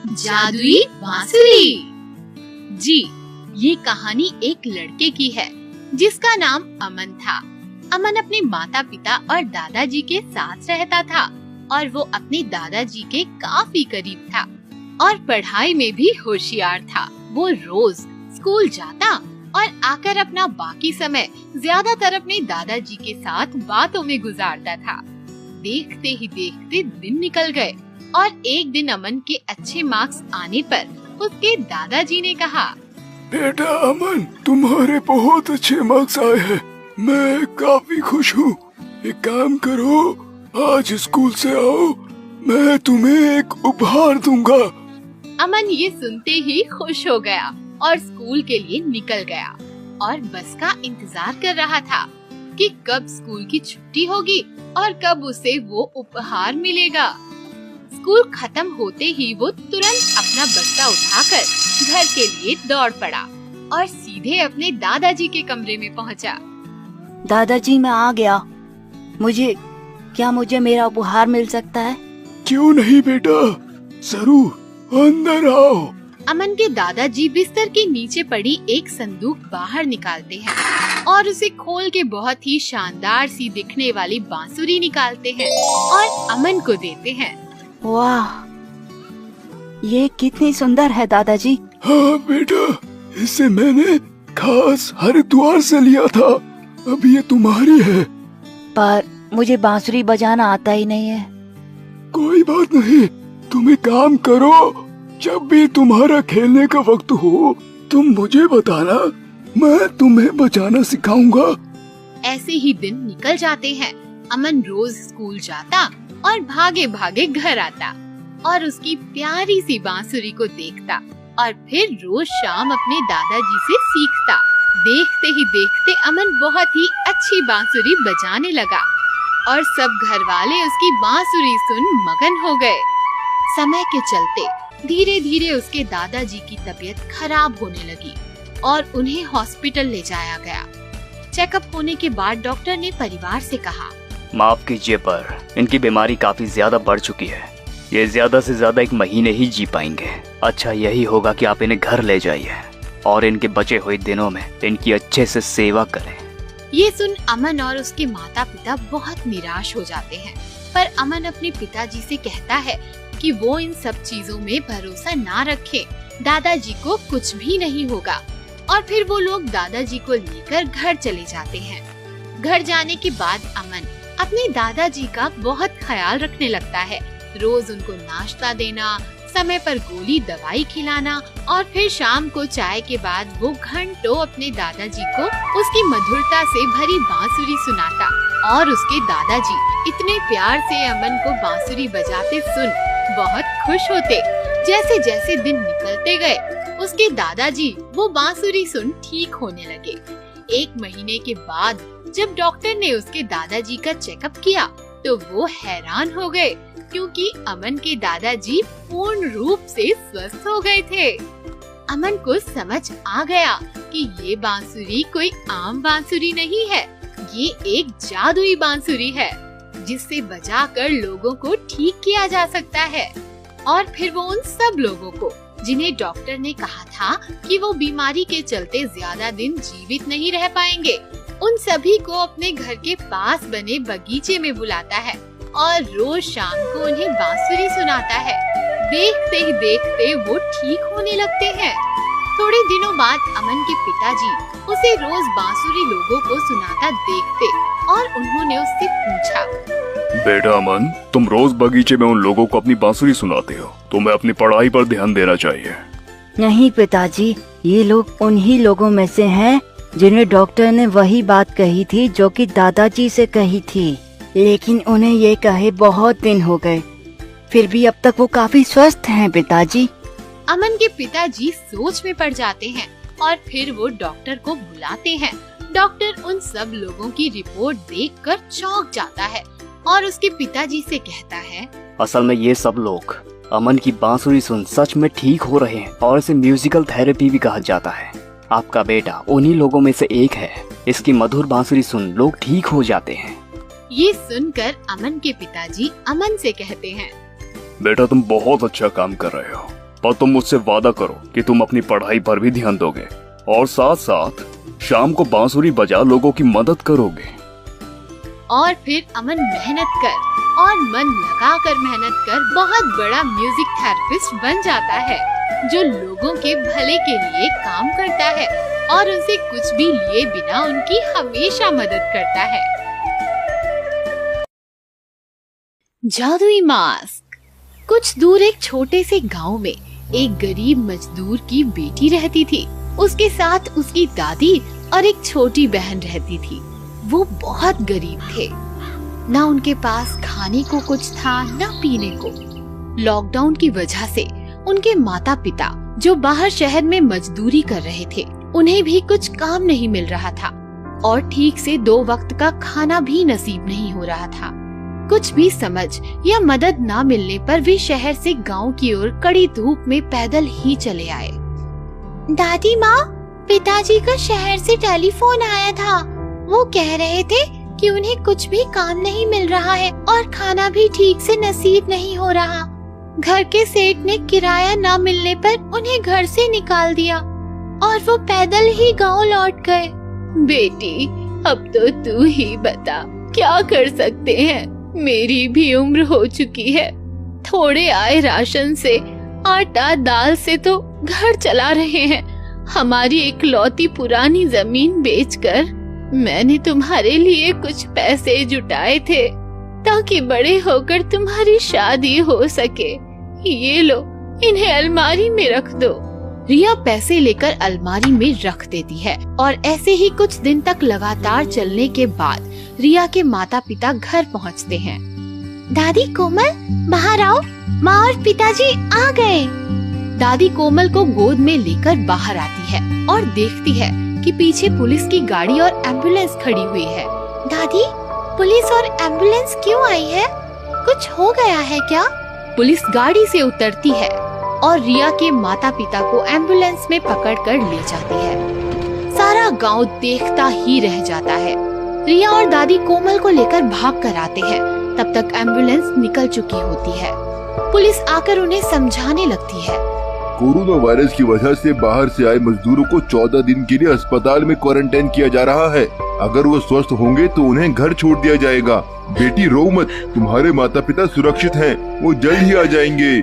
जादुई बांसुरी। जी, ये कहानी एक लड़के की है जिसका नाम अमन था। अमन अपने माता पिता और दादाजी के साथ रहता था और वो अपने दादाजी के काफी करीब था और पढ़ाई में भी होशियार था। वो रोज स्कूल जाता और आकर अपना बाकी समय ज्यादातर अपने दादाजी के साथ बातों में गुजारता था। देखते ही देखते दिन निकल गए और एक दिन अमन के अच्छे मार्क्स आने पर उसके दादाजी ने कहा, बेटा अमन, तुम्हारे बहुत अच्छे मार्क्स आए हैं। मैं काफी खुश हूँ। एक काम करो, आज स्कूल से आओ, मैं तुम्हें एक उपहार दूंगा। अमन ये सुनते ही खुश हो गया और स्कूल के लिए निकल गया और बस का इंतजार कर रहा था कि कब स्कूल की छुट्टी होगी और कब उसे वो उपहार मिलेगा। स्कूल खत्म होते ही वो तुरंत अपना बस्ता उठाकर घर के लिए दौड़ पड़ा और सीधे अपने दादाजी के कमरे में पहुंचा। दादाजी, मैं आ गया। मुझे मेरा उपहार मिल सकता है? क्यों नहीं बेटा, जरूर, अंदर आओ। अमन के दादाजी बिस्तर के नीचे पड़ी एक संदूक बाहर निकालते हैं और उसे खोल के बहुत ही शानदार सी दिखने वाली बांसुरी निकालते हैं और अमन को देते हैं। वाह, ये कितनी सुंदर है दादाजी। हाँ बेटा, इसे मैंने खास हरिद्वार से लिया था। अब ये तुम्हारी है। पर मुझे बांसुरी बजाना आता ही नहीं है। कोई बात नहीं, तुम एक काम करो, जब भी तुम्हारा खेलने का वक्त हो तुम मुझे बताना, मैं तुम्हें बजाना सिखाऊंगा। ऐसे ही दिन निकल जाते हैं। अमन रोज स्कूल जाता और भागे भागे घर आता और उसकी प्यारी सी बांसुरी को देखता और फिर रोज शाम अपने दादाजी से सीखता। देखते ही देखते अमन बहुत ही अच्छी बांसुरी बजाने लगा और सब घर वाले उसकी बांसुरी सुन मगन हो गए। समय के चलते धीरे धीरे उसके दादाजी की तबीयत खराब होने लगी और उन्हें हॉस्पिटल ले जाया गया। चेकअप होने के बाद डॉक्टर ने परिवार से कहा, माफ कीजिए पर इनकी बीमारी काफी ज्यादा बढ़ चुकी है। ये ज्यादा से ज्यादा 1 महीने ही जी पाएंगे। अच्छा यही होगा कि आप इन्हें घर ले जाइए और इनके बचे हुए दिनों में इनकी अच्छे से सेवा करें। ये सुन अमन और उसके माता पिता बहुत निराश हो जाते हैं, पर अमन अपने पिताजी से कहता है कि वो इन सब चीजों में भरोसा ना रखे, दादाजी को कुछ भी नहीं होगा। और फिर वो लोग दादाजी को लेकर घर चले जाते हैं। घर जाने के बाद अमन अपने दादाजी का बहुत ख्याल रखने लगता है। रोज उनको नाश्ता देना, समय पर गोली दवाई खिलाना और फिर शाम को चाय के बाद वो घंटों अपने दादाजी को उसकी मधुरता से भरी बांसुरी सुनाता और उसके दादाजी इतने प्यार से अमन को बांसुरी बजाते सुन बहुत खुश होते। जैसे जैसे दिन निकलते गए उसके दादाजी वो बांसुरी सुन ठीक होने लगे। 1 महीने के बाद जब डॉक्टर ने उसके दादाजी का चेकअप किया तो वो हैरान हो गए क्योंकि अमन के दादाजी पूर्ण रूप से स्वस्थ हो गए थे। अमन को समझ आ गया कि ये बांसुरी कोई आम बांसुरी नहीं है, ये एक जादुई बांसुरी है जिससे बजाकर लोगों को ठीक किया जा सकता है। और फिर वो उन सब लोगों को जिन्हें डॉक्टर ने कहा था कि वो बीमारी के चलते ज्यादा दिन जीवित नहीं रह पाएंगे, उन सभी को अपने घर के पास बने बगीचे में बुलाता है और रोज शाम को उन्हें बांसुरी सुनाता है। देखते ही देखते वो ठीक होने लगते हैं। थोड़े दिनों बाद अमन के पिताजी उसे रोज बांसुरी लोगों को सुनाता देखते और उन्होंने उससे पूछा, बेटा अमन, तुम रोज बगीचे में उन लोगों को अपनी बांसुरी सुनाते हो, तुम्हें अपनी पढ़ाई पर ध्यान देना चाहिए। नहीं पिताजी, ये लोग उन्हीं लोगों में से हैं जिन्हें डॉक्टर ने वही बात कही थी जो कि दादाजी से कही थी, लेकिन उन्हें ये कहे बहुत दिन हो गए, फिर भी अब तक वो काफी स्वस्थ हैं पिताजी। अमन के पिताजी सोच में पड़ जाते हैं और फिर वो डॉक्टर को बुलाते हैं। डॉक्टर उन सब लोगों की रिपोर्ट देखकर चौंक जाता है और उसके पिताजी से कहता है, असल में ये सब लोग अमन की बांसुरी सुन सच में ठीक हो रहे हैं और इसे म्यूजिकल थेरेपी भी कहा जाता है। आपका बेटा उन्हीं लोगों में से एक है। इसकी मधुर बांसुरी सुन लोग ठीक हो जाते हैं। ये सुनकर अमन के पिताजी अमन से कहते हैं, बेटा तुम बहुत अच्छा काम कर रहे हो। पर तुम मुझसे वादा करो कि तुम अपनी पढ़ाई पर भी ध्यान दोगे और साथ साथ शाम को बांसुरी बजा लोगों की मदद करोगे। और फिर अमन मेहनत कर और मन लगाकर मेहनत कर बहुत बड़ा म्यूजिक थेरेपिस्ट बन जाता है, जो लोगों के भले के लिए काम करता है और उनसे कुछ भी लिए बिना उनकी हमेशा मदद करता है। जादुई मास्क। कुछ दूर एक छोटे से गांव में एक गरीब मजदूर की बेटी रहती थी। उसके साथ उसकी दादी और एक छोटी बहन रहती थी। वो बहुत गरीब थे, ना उनके पास खाने को कुछ था ना पीने को। लॉकडाउन की वजह से उनके माता पिता जो बाहर शहर में मजदूरी कर रहे थे, उन्हें भी कुछ काम नहीं मिल रहा था और ठीक से 2 वक्त का खाना भी नसीब नहीं हो रहा था। कुछ भी समझ या मदद ना मिलने पर वे शहर से गांव की ओर कड़ी धूप में पैदल ही चले आए। दादी माँ, पिताजी का शहर से टेलीफोन आया था। वो कह रहे थे कि उन्हें कुछ भी काम नहीं मिल रहा है और खाना भी ठीक से नसीब नहीं हो रहा। घर के सेठ ने किराया ना मिलने पर उन्हें घर से निकाल दिया और वो पैदल ही गांव लौट गए। बेटी, अब तो तू ही बता, क्या कर सकते हैं? मेरी भी उम्र हो चुकी है। थोड़े आए राशन से, आटा दाल से तो घर चला रहे हैं। हमारी इकलौती पुरानी जमीन बेचकर मैंने तुम्हारे लिए कुछ पैसे जुटाए थे ताकि बड़े होकर तुम्हारी शादी हो सके। ये लो, इन्हें अलमारी में रख दो। रिया पैसे लेकर अलमारी में रख देती है और ऐसे ही कुछ दिन तक लगातार चलने के बाद रिया के माता पिता घर पहुंचते हैं। दादी कोमल, बाहर आओ, माँ और पिताजी आ गए। दादी कोमल को गोद में लेकर बाहर आती है और देखती है कि पीछे पुलिस की गाड़ी और एम्बुलेंस खड़ी हुई है। दादी, पुलिस और एम्बुलेंस क्यों आई है? कुछ हो गया है क्या? पुलिस गाड़ी से उतरती है और रिया के माता पिता को एम्बुलेंस में पकड़कर ले जाती है। सारा गांव देखता ही रह जाता है। रिया और दादी कोमल को लेकर भाग कर आते हैं। तब तक एम्बुलेंस निकल चुकी होती है। पुलिस आकर उन्हें समझाने लगती है। कोरोना वायरस की वजह से बाहर से आए मजदूरों को 14 दिन के लिए अस्पताल में क्वारंटाइन किया जा रहा है। अगर वो स्वस्थ होंगे तो उन्हें घर छोड़ दिया जाएगा। बेटी रो मत, तुम्हारे माता पिता सुरक्षित हैं, वो जल्द ही आ जाएंगे।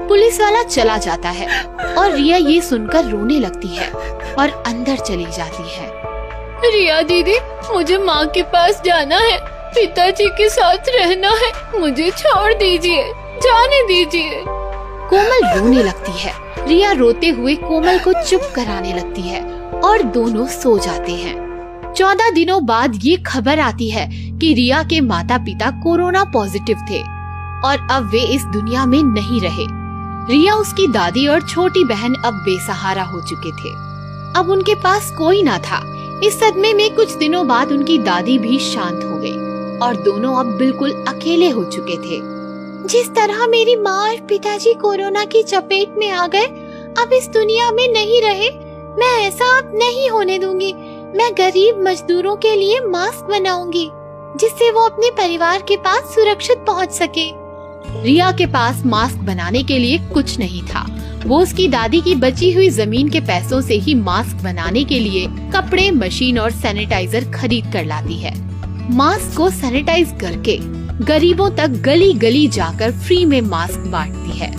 पुलिस वाला चला जाता है और रिया ये सुनकर रोने लगती है और अंदर चली जाती है। रिया दीदी, मुझे माँ के पास जाना है, पिताजी के साथ रहना है, मुझे छोड़ दीजिए, जाने दीजिए। कोमल रोने लगती है। रिया रोते हुए कोमल को चुप कराने लगती है और दोनों सो जाते हैं। 14 दिनों बाद ये खबर आती है कि रिया के माता पिता कोरोना पॉजिटिव थे और अब वे इस दुनिया में नहीं रहे। रिया, उसकी दादी और छोटी बहन अब बेसहारा हो चुके थे। अब उनके पास कोई ना था। इस सदमे में कुछ दिनों बाद उनकी दादी भी शांत हो गई और दोनों अब बिल्कुल अकेले हो चुके थे। जिस तरह मेरी माँ और पिताजी कोरोना की चपेट में आ गए, अब इस दुनिया में नहीं रहे, मैं ऐसा अब नहीं होने दूंगी। मैं गरीब मजदूरों के लिए मास्क बनाऊंगी जिससे वो अपने परिवार के पास सुरक्षित पहुंच सके। रिया के पास मास्क बनाने के लिए कुछ नहीं था। वो उसकी दादी की बची हुई जमीन के पैसों से ही मास्क बनाने के लिए कपड़े, मशीन और सैनिटाइजर खरीद कर लाती है। मास्क को सैनिटाइज करके गरीबों तक गली गली जाकर फ्री में मास्क बांटती है।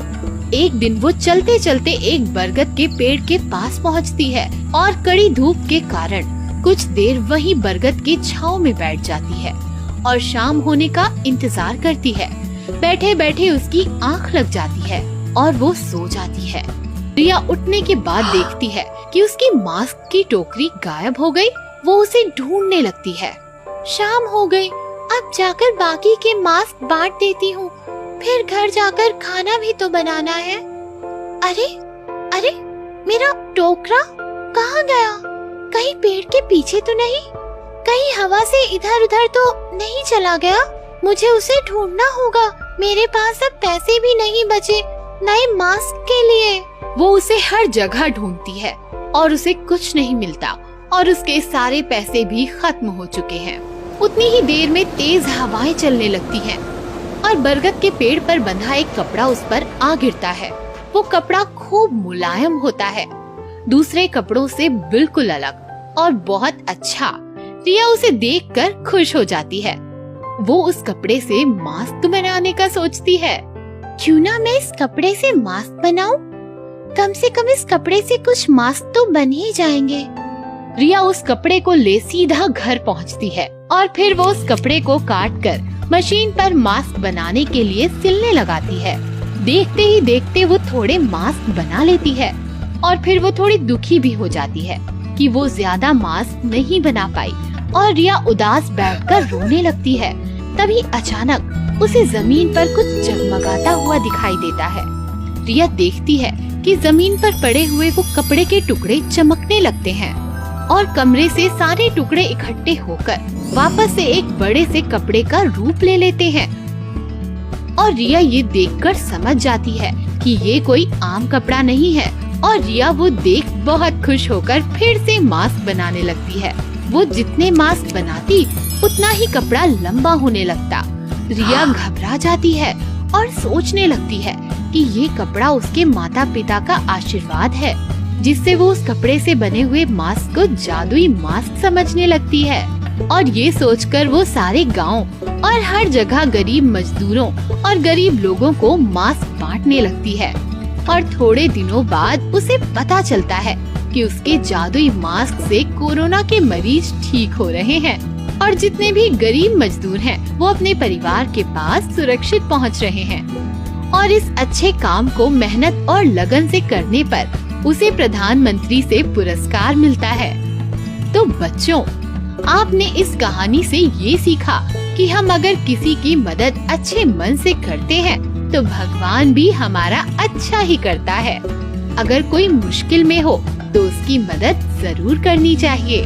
एक दिन वो चलते चलते एक बरगद के पेड़ के पास पहुंचती है और कड़ी धूप के कारण कुछ देर वही बरगद की छांव में बैठ जाती है और शाम होने का इंतजार करती है। बैठे बैठे उसकी आंख लग जाती है और वो सो जाती है। रिया उठने के बाद देखती है कि उसकी मास्क की टोकरी गायब हो गई। वो उसे ढूंढने लगती है। शाम हो गई, अब जाकर बाकी के मास्क बांट देती हूँ, फिर घर जाकर खाना भी तो बनाना है। अरे अरे, मेरा टोकरा कहाँ गया? कहीं पेड़ के पीछे तो नहीं? कहीं हवा से इधर उधर तो नहीं चला गया? मुझे उसे ढूंढना होगा। मेरे पास अब पैसे भी नहीं बचे नए मास्क के लिए। वो उसे हर जगह ढूंढती है और उसे कुछ नहीं मिलता और उसके सारे पैसे भी खत्म हो चुके हैं। उतनी ही देर में तेज हवाएं चलने लगती हैं और बरगद के पेड़ पर बंधा एक कपड़ा उस पर आ गिरता है। वो कपड़ा खूब मुलायम होता है, दूसरे कपड़ों से बिल्कुल अलग और बहुत अच्छा। रिया उसे देखकर खुश हो जाती है। वो उस कपड़े से मास्क बनाने का सोचती है। क्यों ना मैं इस कपड़े से मास्क बनाऊं? कम से कम इस कपड़े से कुछ मास्क तो बन ही जाएंगे। रिया उस कपड़े को ले सीधा घर पहुंचती है और फिर वो उस कपड़े को काट कर मशीन पर मास्क बनाने के लिए सिलने लगाती है। देखते ही देखते वो थोड़े मास्क बना लेती है और फिर वो थोड़ी दुखी भी हो जाती है कि वो ज्यादा मास्क नहीं बना पाई और रिया उदास बैठकर रोने लगती है। तभी अचानक उसे जमीन पर कुछ जगमगाता हुआ दिखाई देता है। रिया देखती है कि जमीन पर पड़े हुए वो कपड़े के टुकड़े चमकने लगते हैं और कमरे से सारे टुकड़े इकट्ठे होकर वापस से एक बड़े से कपड़े का रूप ले लेते हैं। और रिया ये देखकर समझ जाती है कि ये कोई आम कपड़ा नहीं है और रिया वो देख बहुत खुश होकर फिर से मास्क बनाने लगती है। वो जितने मास्क बनाती उतना ही कपड़ा लंबा होने लगता। रिया घबरा जाती है और सोचने लगती है कि ये कपड़ा उसके माता पिता का आशीर्वाद है, जिससे वो उस कपड़े से बने हुए मास्क को जादुई मास्क समझने लगती है। और ये सोचकर वो सारे गांव और हर जगह गरीब मजदूरों और गरीब लोगों को मास्क बांटने लगती है। और थोड़े दिनों बाद उसे पता चलता है कि उसके जादुई मास्क से कोरोना के मरीज ठीक हो रहे हैं और जितने भी गरीब मजदूर हैं वो अपने परिवार के पास सुरक्षित पहुंच रहे हैं। और इस अच्छे काम को मेहनत और लगन से करने पर उसे प्रधानमंत्री से पुरस्कार मिलता है। तो बच्चों, आपने इस कहानी से ये सीखा कि हम अगर किसी की मदद अच्छे मन से करते हैं तो भगवान भी हमारा अच्छा ही करता है। अगर कोई मुश्किल में हो तो उसकी मदद जरूर करनी चाहिए।